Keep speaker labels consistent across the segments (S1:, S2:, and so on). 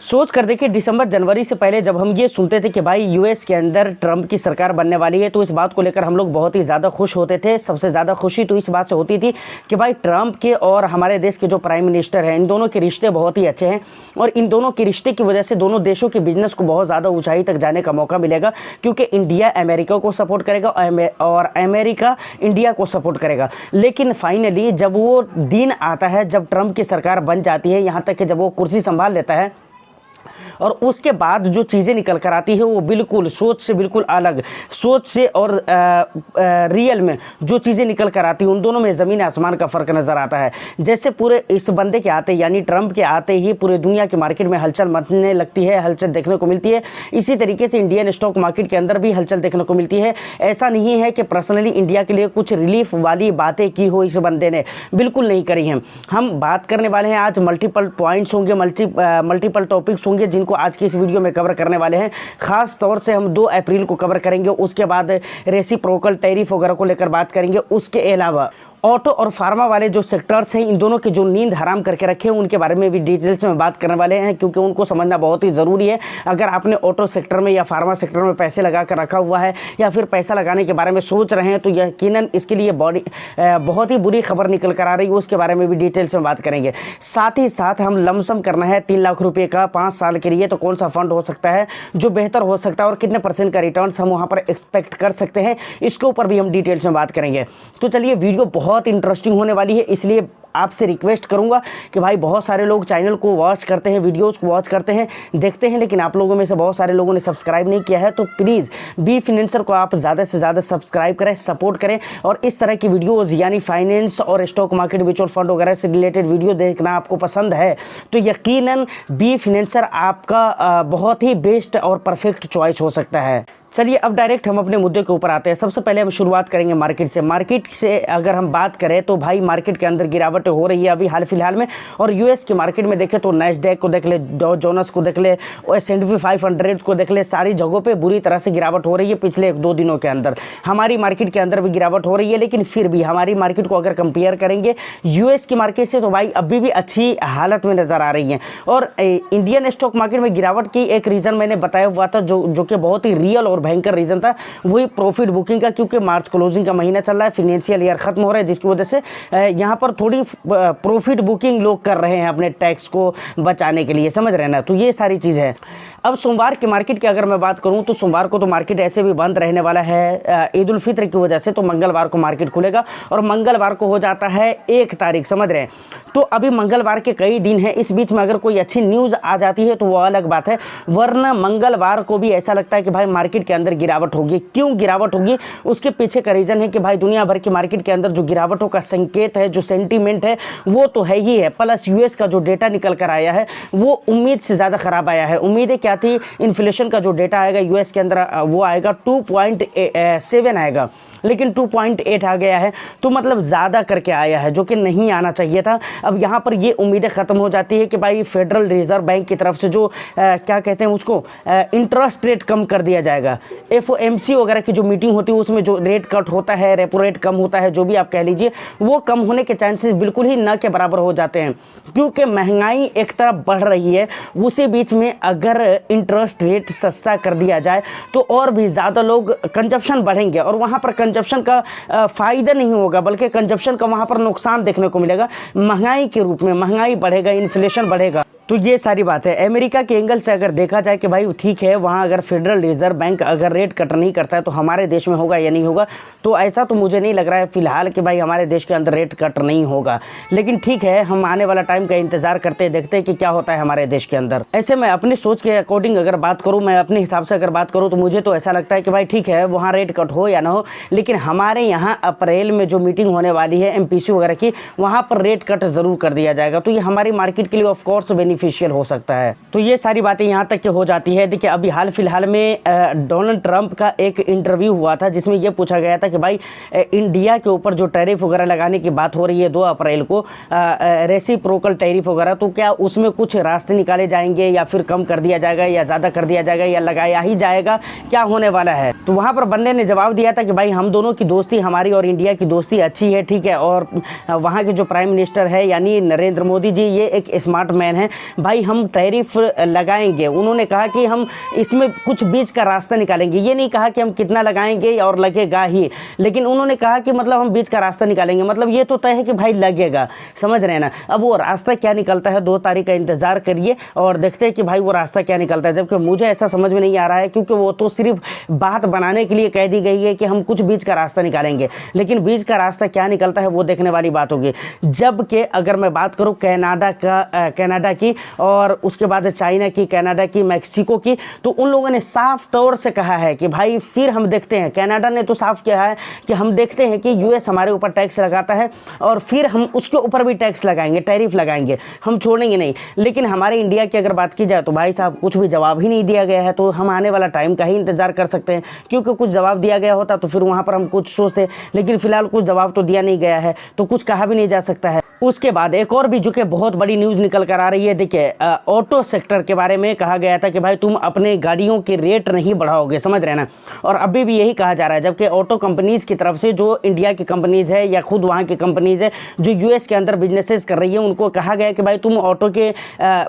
S1: सोच कर देखिए, दिसंबर जनवरी से पहले जब हम ये सुनते थे कि भाई यूएस के अंदर ट्रंप की सरकार बनने वाली है, तो इस बात को लेकर हम लोग बहुत ही ज़्यादा खुश होते थे। सबसे ज़्यादा खुशी तो इस बात से होती थी कि भाई ट्रंप के और हमारे देश के जो प्राइम मिनिस्टर हैं, इन दोनों के रिश्ते बहुत ही अच्छे हैं और इन दोनों के रिश्ते की वजह से दोनों देशों के बिजनेस को बहुत ज़्यादा ऊंचाई तक जाने का मौका मिलेगा, क्योंकि इंडिया अमेरिका को सपोर्ट करेगा और अमेरिका इंडिया को सपोर्ट करेगा। लेकिन फाइनली जब वो दिन आता है, जब ट्रंप की सरकार बन जाती है, यहाँ तक कि जब वो कुर्सी संभाल लेता है और उसके बाद जो चीज़ें निकल कर आती है वो बिल्कुल सोच से बिल्कुल अलग, सोच से और रियल में जो चीज़ें निकल कर आती हैं उन दोनों में ज़मीन आसमान का फ़र्क नज़र आता है। जैसे पूरे इस बंदे के आते यानी ट्रंप के आते ही पूरे दुनिया के मार्केट में हलचल मचने लगती है, हलचल देखने को मिलती है। इसी तरीके से इंडियन स्टॉक मार्केट के अंदर भी हलचल देखने को मिलती है। ऐसा नहीं है कि पर्सनली इंडिया के लिए कुछ रिलीफ वाली बातें की हो इस बंदे ने, बिल्कुल नहीं करी हैं। हम बात करने वाले हैं आज मल्टीपल पॉइंट्स होंगे, मल्टीपल टॉपिक्स होंगे जिनको आज की इस वीडियो में कवर करने वाले हैं। खास तौर से हम 2 अप्रैल को कवर करेंगे, उसके बाद रेसिप्रोकल टैरिफ वगैरह को लेकर बात करेंगे। उसके अलावा ऑटो और फार्मा वाले जो सेक्टर्स हैं, इन दोनों के जो नींद हराम करके रखे हैं उनके बारे में भी डिटेल्स में बात करने वाले हैं, क्योंकि उनको समझना बहुत ही ज़रूरी है। अगर आपने ऑटो सेक्टर में या फार्मा सेक्टर में पैसे लगा कर रखा हुआ है या फिर पैसा लगाने के बारे में सोच रहे हैं, तो यकीनन इसके लिए बहुत ही बुरी खबर निकल कर आ रही है। उसके बारे में भी डिटेल्स में बात करेंगे। साथ ही साथ हम लमसम करना है 3 लाख रुपये का 5 साल के लिए, तो कौन सा फंड हो सकता है जो बेहतर हो सकता है और कितने % का रिटर्न्स हम वहाँ पर एक्सपेक्ट कर सकते हैं, इसके ऊपर भी हम डिटेल्स में बात करेंगे। तो चलिए, वीडियो बहुत इंटरेस्टिंग होने वाली है, इसलिए आपसे रिक्वेस्ट करूंगा कि भाई बहुत सारे लोग चैनल को वॉच करते हैं, वीडियोस को वॉच करते हैं, देखते हैं, लेकिन आप लोगों में से बहुत सारे लोगों ने सब्सक्राइब नहीं किया है। तो प्लीज़ बी फाइनेंसर को आप ज़्यादा से ज़्यादा सब्सक्राइब करें, सपोर्ट करें और इस तरह की वीडियोज़ यानी फाइनेंस और स्टॉक मार्केट, म्यूचुअल फंड वगैरह से रिलेटेड वीडियो देखना आपको पसंद है तो यकीनन बी फाइनेंसर आपका बहुत ही बेस्ट और परफेक्ट चॉइस हो सकता है। चलिए, अब डायरेक्ट हम अपने मुद्दे के ऊपर आते हैं। सबसे पहले हम शुरुआत करेंगे मार्केट से। मार्केट से अगर हम बात करें तो भाई मार्केट के अंदर गिरावट हो रही है अभी हाल फिलहाल में। और यूएस की मार्केट में देखें तो नैस्डैक को देख ले, डॉ जोनस को देख ले, S&P 500 को देख ले, सारी जगहों पे बुरी तरह से गिरावट हो रही है पिछले 1-2 दिनों के अंदर। हमारी मार्केट के अंदर भी गिरावट हो रही है, लेकिन फिर भी हमारी मार्केट को अगर कंपेयर करेंगे यूएस की मार्केट से तो भाई अभी भी अच्छी हालत में नज़र आ रही है। और इंडियन स्टॉक मार्केट में गिरावट की एक रीज़न मैंने बताया हुआ था, जो कि बहुत ही रियल और भयंकर रीज़न था, वही प्रॉफिट बुकिंग का, क्योंकि मार्च क्लोजिंग का महीना चल रहा है, फाइनेंशियल ईयर खत्म हो रहा है, जिसकी वजह से यहाँ पर थोड़ी प्रॉफिट बुकिंग लोग कर रहे हैं अपने टैक्स को बचाने के लिए, समझ रहे हैं ना। तो ये सारी चीज़ है। अब सोमवार की मार्केट की अगर मैं बात करूं तो सोमवार को तो मार्केट ऐसे भी बंद रहने वाला है ईद उल फित्र की वजह से, तो मंगलवार को मार्केट खुलेगा और मंगलवार को हो जाता है 1 तारीख, समझ रहे हैं। तो अभी मंगलवार के कई दिन हैं, इस बीच में अगर कोई अच्छी न्यूज़ आ जाती है तो वो अलग बात है, वरना मंगलवार को भी ऐसा लगता है कि भाई मार्केट के अंदर गिरावट होगी। क्यों गिरावट होगी? उसके पीछे का रीज़न है कि भाई दुनिया भर की मार्केट के अंदर जो गिरावटों का संकेत है, जो सेंटीमेंट है, वो तो है ही है। प्लस यूएस का जो डेटा निकल कर आया है वो उम्मीद से ज़्यादा ख़राब आया है। उम्मीदें क्या थी? इन्फ्लेशन का जो डेटा आएगा यूएस के अंदर वो आएगा 2.7 आएगा, लेकिन 2.8 आ गया है, तो मतलब ज़्यादा करके आया है, जो कि नहीं आना चाहिए था। अब यहाँ पर ये उम्मीदें ख़त्म हो जाती है कि भाई फेडरल रिजर्व बैंक की तरफ से जो क्या कहते हैं उसको, इंटरेस्ट रेट कम कर दिया जाएगा। FOMC वगैरह की जो मीटिंग होती है उसमें जो रेट कट होता है, रेपो रेट कम होता है, जो भी आप कह लीजिए, वो कम होने के चांसेस बिल्कुल ही न के बराबर हो जाते हैं, क्योंकि महंगाई एक तरफ बढ़ रही है, उसी बीच में अगर इंटरेस्ट रेट सस्ता कर दिया जाए तो और भी ज़्यादा लोग कंजप्शन बढ़ेंगे और वहाँ पर कंजप्शन का फ़ायदा नहीं होगा, बल्कि कंजप्शन का वहाँ पर नुकसान देखने को मिलेगा। महंगाई के रूप में महंगाई बढ़ेगा, इन्फ्लेशन बढ़ेगा। तो ये सारी बात है। अमेरिका के एंगल से अगर देखा जाए कि भाई ठीक है, वहाँ अगर फेडरल रिजर्व बैंक अगर रेट कट नहीं करता है तो हमारे देश में होगा या नहीं होगा, तो ऐसा तो मुझे नहीं लग रहा है फिलहाल कि भाई हमारे देश के अंदर रेट कट नहीं होगा। लेकिन ठीक है, हम आने वाला टाइम का इंतजार करते हैं, देखते हैं कि क्या होता है हमारे देश के अंदर। ऐसे मैं अपनी सोच के अकॉर्डिंग अगर बात करूँ, मैं अपने हिसाब से अगर बात करूँ, तो मुझे तो ऐसा लगता है कि भाई ठीक है, वहाँ रेट कट हो या ना हो, लेकिन हमारे यहाँ अप्रैल में जो मीटिंग होने वाली है MPC वगैरह की, वहाँ पर रेट कट ज़रूर कर दिया जाएगा। तो ये हमारी मार्केट के लिए ऑफकोर्स बेनिफिशियल हो सकता है। तो ये सारी बातें यहाँ तक के हो जाती है। देखिए, अभी हाल फिलहाल में डोनाल्ड ट्रंप का एक इंटरव्यू हुआ था जिसमें यह पूछा गया था कि भाई इंडिया के ऊपर जो टैरिफ वगैरह लगाने की बात हो रही है 2 अप्रैल को, रेसिप्रोकल टैरिफ वगैरह, तो क्या उसमें कुछ रास्ते निकाले जाएंगे या फिर कम कर दिया जाएगा या ज़्यादा कर दिया जाएगा या लगाया ही जाएगा, क्या होने वाला है? तो वहाँ पर बंदे ने जवाब दिया था कि भाई हम दोनों की दोस्ती, हमारी और इंडिया की दोस्ती अच्छी है, ठीक है, और वहाँ के जो प्राइम मिनिस्टर है यानी नरेंद्र मोदी जी, ये एक स्मार्ट मैन है, भाई हम टैरिफ लगाएंगे, उन्होंने कहा कि हम इसमें कुछ बीच का रास्ता निकालेंगे। ये नहीं कहा कि हम कितना लगाएंगे और लगेगा ही, लेकिन उन्होंने कहा कि मतलब हम बीच का रास्ता निकालेंगे। मतलब ये तो तय है कि भाई लगेगा, समझ रहे हैं ना। अब वो रास्ता क्या निकलता है 2 तारीख का इंतजार करिए और देखते हैं कि भाई वो रास्ता क्या निकलता है। जबकि मुझे ऐसा समझ में नहीं आ रहा है, क्योंकि वो तो सिर्फ बात बनाने के लिए कह दी गई है कि हम कुछ बीच का रास्ता निकालेंगे, लेकिन बीच का रास्ता क्या निकलता है वो देखने वाली बात होगी। जबकि अगर मैं बात करूं कनाडा की और उसके बाद चाइना की, कनाडा की, मैक्सिको की, तो उन लोगों ने साफ तौर से कहा है कि भाई फिर हम देखते हैं। कनाडा ने तो साफ किया है कि हम देखते हैं कि यूएस हमारे ऊपर टैक्स लगाता है और फिर हम उसके ऊपर भी टैक्स लगाएंगे, टैरिफ लगाएंगे, हम छोड़ेंगे नहीं। लेकिन हमारे इंडिया की अगर बात की जाए तो भाई साहब कुछ भी जवाब ही नहीं दिया गया है। तो हम आने वाला टाइम का ही इंतजार कर सकते हैं, क्योंकि कुछ जवाब दिया गया होता तो फिर वहाँ पर हम कुछ सोचते, लेकिन फिलहाल कुछ जवाब तो दिया नहीं गया है, तो कुछ कहा भी नहीं जा सकता है। उसके बाद एक और भी जो कि बहुत बड़ी न्यूज़ निकल कर आ रही है। देखिए ऑटो सेक्टर के बारे में कहा गया था कि भाई तुम अपने गाड़ियों के रेट नहीं बढ़ाओगे, समझ रहे ना, और अभी भी यही कहा जा रहा है। जबकि ऑटो कंपनीज़ की तरफ से जो इंडिया की कंपनीज़ है या खुद वहाँ की कंपनीज़ है जो यूएस के अंदर बिजनेसेस कर रही है, उनको कहा गया कि भाई तुम ऑटो के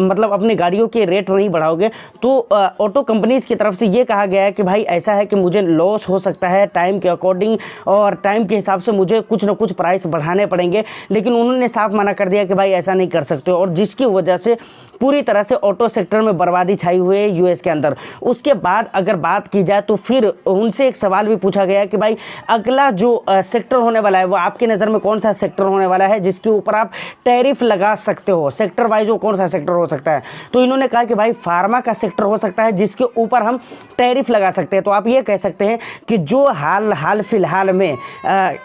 S1: मतलब अपने गाड़ियों के रेट नहीं बढ़ाओगे। तो ऑटो कंपनीज़ की तरफ से ये कहा गया है कि भाई ऐसा है कि मुझे लॉस हो सकता है टाइम के अकॉर्डिंग और टाइम के हिसाब से मुझे कुछ ना कुछ प्राइस बढ़ाने पड़ेंगे। लेकिन उन्होंने साफ मना कर दिया कि भाई ऐसा नहीं कर सकते, और जिसकी वजह से पूरी तरह से ऑटो सेक्टर में बर्बादी छाई हुई है यूएस के अंदर। उसके बाद अगर बात की जाए तो फिर उनसे एक सवाल भी पूछा गया कि भाई अगला जो सेक्टर होने वाला है वो आपकी नज़र में कौन सा सेक्टर होने वाला है जिसके ऊपर आप टैरिफ लगा सकते हो, सेक्टर वाइज वो कौन सा सेक्टर हो सकता है। तो इन्होंने कहा कि भाई फार्मा का सेक्टर हो सकता है जिसके ऊपर हम टैरिफ लगा सकते हैं। तो आप ये कह सकते हैं कि जो हाल फिलहाल में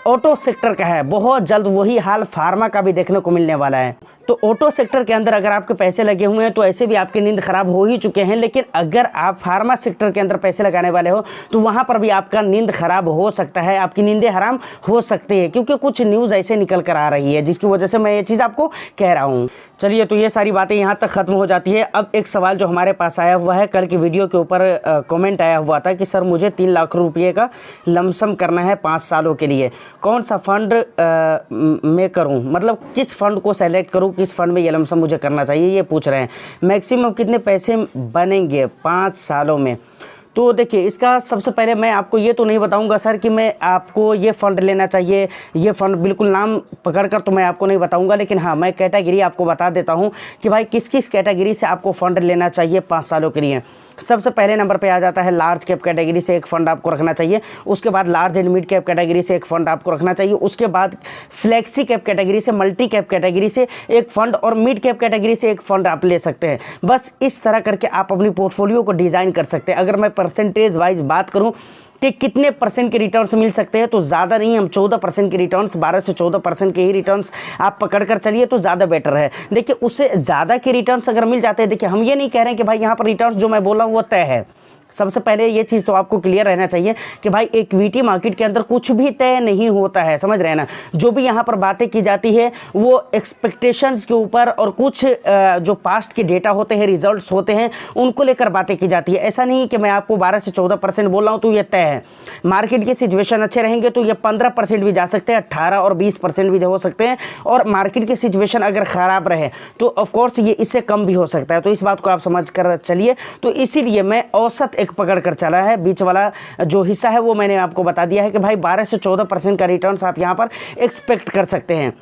S1: ऑटो सेक्टर का है, बहुत जल्द वही हाल फार्मा का भी देखने को मिलने वाला है। तो ऑटो सेक्टर के अंदर अगर आपके पैसे लगे हुए हैं तो ऐसे भी आपकी नींद खराब हो ही चुके हैं, लेकिन अगर आप फार्मा सेक्टर के अंदर पैसे लगाने वाले हो तो वहाँ पर भी आपका नींद खराब हो सकता है, आपकी नींदें हराम हो सकती है, क्योंकि कुछ न्यूज़ ऐसे निकल कर आ रही है जिसकी वजह से मैं ये चीज़ आपको कह रहा हूँ। चलिए, तो ये सारी बातें यहाँ तक ख़त्म हो जाती है। अब एक सवाल जो हमारे पास आया हुआ है, कल की वीडियो के ऊपर कमेंट आया हुआ था कि सर मुझे 3 लाख रुपये का लमसम करना है 5 सालों के लिए, कौन सा फंड में करूँ, मतलब किस फंड को सेलेक्ट करूँ, किस फंड में ये लमसम मुझे करना चाहिए, ये पूछ रहे हैं। मैक्सिमम कितने पैसे बनेंगे 5 सालों में? तो देखिए, इसका सबसे पहले मैं आपको ये तो नहीं बताऊंगा सर कि मैं आपको ये फ़ंड लेना चाहिए, ये फ़ंड बिल्कुल नाम पकड़कर तो मैं आपको नहीं बताऊंगा, लेकिन हाँ मैं कैटेगरी आपको बता देता हूं कि भाई किस किस कैटेगरी से आपको फ़ंड लेना चाहिए 5 सालों के लिए। सबसे पहले नंबर पे आ जाता है लार्ज कैप कैटेगरी से एक फ़ंड आपको रखना चाहिए। उसके बाद large and mid cap category से एक फ़ंड आपको रखना चाहिए। उसके बाद फ्लेक्सी कैप कैटेगरी से, मल्टी कैप कैटेगरी से एक फ़ंड और मिड कैप कैटेगरी से एक फ़ंड आप ले सकते हैं। बस इस तरह करके आप अपनी पोर्टफोलियो को डिज़ाइन कर सकते हैं। अगर मैं परसेंटेज वाइज बात करूँ कि कितने % के रिटर्न्स मिल सकते हैं, तो ज़्यादा नहीं, हम 14% के रिटर्न्स, 12 से 14% के ही रिटर्न्स आप पकड़ कर चलिए तो ज़्यादा बेटर है। देखिए, उससे ज़्यादा के रिटर्न्स अगर मिल जाते हैं, देखिए हम ये नहीं कह रहे हैं कि भाई यहाँ पर रिटर्न्स जो मैं बोल रहा हूँ वो तय है। सबसे पहले ये चीज़ तो आपको क्लियर रहना चाहिए कि भाई इक्विटी मार्केट के अंदर कुछ भी तय नहीं होता है, समझ रहे हैं ना। जो भी यहाँ पर बातें की जाती है वो एक्सपेक्टेशंस के ऊपर और कुछ जो पास्ट के डेटा होते हैं, रिजल्ट्स होते हैं, उनको लेकर बातें की जाती है। ऐसा नहीं कि मैं आपको 12 से 14% बोल रहा हूँ तो ये तय है। मार्केट के सिचुएशन अच्छे रहेंगे तो ये 15% भी जा सकते हैं, 18 और 20% भी हो सकते हैं, और मार्केट के सिचुएशन अगर ख़राब रहे तो ऑफकोर्स ये इससे कम भी हो सकता है। तो इस बात को आप समझ कर चलिए। तो इसीलिए मैं औसत एक पकड़ कर चला है, बीच वाला जो हिस्सा है वो मैंने आपको बता दिया है कि भाई 12 से 14% का रिटर्न्स आप यहाँ पर एक्सपेक्ट कर सकते हैं।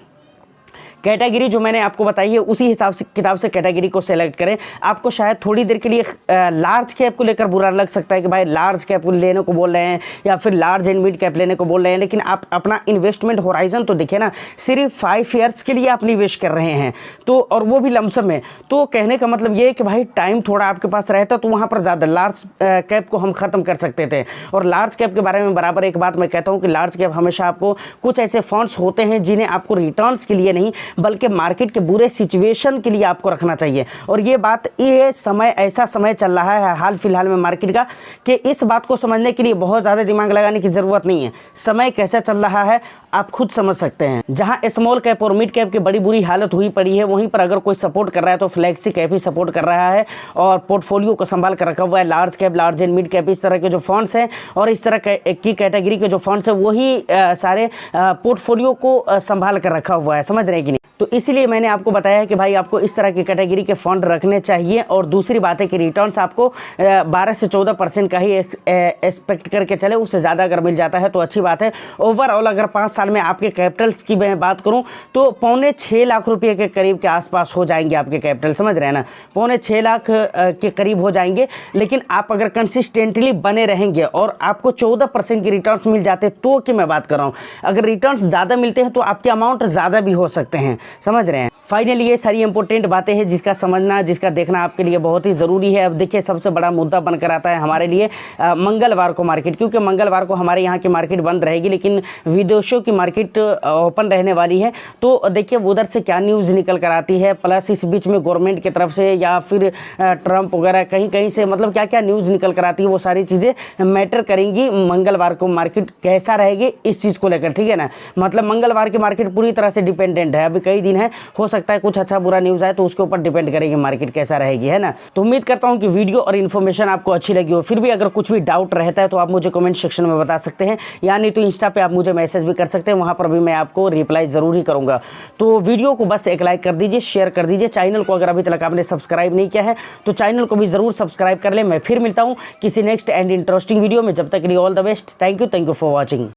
S1: कैटेगरी जो मैंने आपको बताई है उसी हिसाब से किताब से कैटेगरी को सेलेक्ट करें। आपको शायद थोड़ी देर के लिए लार्ज कैप को लेकर बुरा लग सकता है कि भाई लार्ज कैप लेने को बोल रहे हैं या फिर लार्ज एंड मिड कैप लेने को बोल रहे हैं, लेकिन आप अपना इन्वेस्टमेंट होराइजन तो देखिए ना, सिर्फ 5 ईयर्स के लिए आप निवेश कर रहे हैं, तो और वो भी लमसम में। तो कहने का मतलब ये है कि भाई टाइम थोड़ा आपके पास रहता तो वहाँ पर ज़्यादा लार्ज कैप को हम ख़त्म कर सकते थे। और लार्ज कैप के बारे में बराबर एक बात मैं कहता हूँ कि लार्ज कैप हमेशा आपको कुछ ऐसे फंड्स होते हैं जिन्हें आपको रिटर्न्स के लिए नहीं बल्कि मार्केट के बुरे सिचुएशन के लिए आपको रखना चाहिए। और ये बात, ये समय ऐसा समय चल रहा है हाल फिलहाल में मार्केट का कि इस बात को समझने के लिए बहुत ज़्यादा दिमाग लगाने की ज़रूरत नहीं है। समय कैसा चल रहा है आप खुद समझ सकते हैं। जहां स्मॉल कैप और मिड कैप की बड़ी बुरी हालत हुई पड़ी है, वहीं पर अगर कोई सपोर्ट कर रहा है तो फ्लैक्सी कैप ही सपोर्ट कर रहा है और पोर्टफोलियो को संभाल कर रखा हुआ है। Large cap, large and mid cap, इस तरह के जो फंड्स हैं और इस तरह की कैटेगरी के जो फंड्स हैं वही सारे पोर्टफोलियो को संभाल कर रखा हुआ है, समझ रहे हैं कि नहीं। तो इसलिए मैंने आपको बताया है कि भाई आपको इस तरह की कैटेगरी के फंड रखने चाहिए। और दूसरी बात है कि रिटर्न्स आपको 12 से 14% का ही एक्सपेक्ट करके चले, उससे ज़्यादा अगर मिल जाता है तो अच्छी बात है। ओवरऑल अगर 5 साल में आपके कैपिटल्स की मैं बात करूं तो 6.25 लाख रुपये के करीब के आसपास हो जाएंगे आपके कैपिटल, समझ रहे हैं ना, 6.25 लाख के करीब हो जाएंगे। लेकिन आप अगर कंसिस्टेंटली बने रहेंगे और आपको 14% की रिटर्न्स मिल जाते तो कि मैं बात कर रहा हूँ, अगर रिटर्न्स ज़्यादा मिलते हैं तो आपके अमाउंट ज़्यादा भी हो सकते हैं, समझ रहे हैं। फाइनली ये सारी इंपॉर्टेंट बातें हैं जिसका समझना, जिसका देखना आपके लिए बहुत ही ज़रूरी है। अब देखिए सबसे बड़ा मुद्दा बनकर आता है हमारे लिए मंगलवार को मार्केट, क्योंकि मंगलवार को हमारे यहाँ की मार्केट बंद रहेगी लेकिन विदेशों की मार्केट ओपन रहने वाली है। तो देखिए उधर से क्या न्यूज़ निकल कर आती है, प्लस इस बीच में गवर्नमेंट की तरफ से या फिर ट्रंप वगैरह कहीं कहीं से मतलब क्या क्या न्यूज़ निकल कर आती है, वो सारी चीज़ें मैटर करेंगी मंगलवार को मार्केट कैसा रहेगी इस चीज़ को लेकर, ठीक है ना। मतलब मंगलवार की मार्केट पूरी तरह से डिपेंडेंट है, अभी कई दिन है, हो सकता है कुछ अच्छा बुरा न्यूज़ आए तो उसके ऊपर डिपेंड करेगी मार्केट कैसा रहेगी, है ना। तो उम्मीद करता हूं कि वीडियो और इन्फॉर्मेशन आपको अच्छी लगी हो। फिर भी अगर कुछ भी डाउट रहता है तो आप मुझे कमेंट सेक्शन में बता सकते हैं, या नहीं तो इंस्टा पे आप मुझे मैसेज भी कर सकते हैं, वहां पर भी मैं आपको रिप्लाई ज़रूर ही करूंगा। तो वीडियो को बस एक लाइक कर दीजिए, शेयर कर दीजिए। चैनल को अगर अभी तक आपने सब्सक्राइब नहीं किया है तो चैनल को भी ज़रूर सब्सक्राइब कर ले। मैं फिर मिलता हूँ किसी नेक्स्ट एंड इंटरेस्टिंग वीडियो में, जब तक के लिए all the best. Thank you for watching.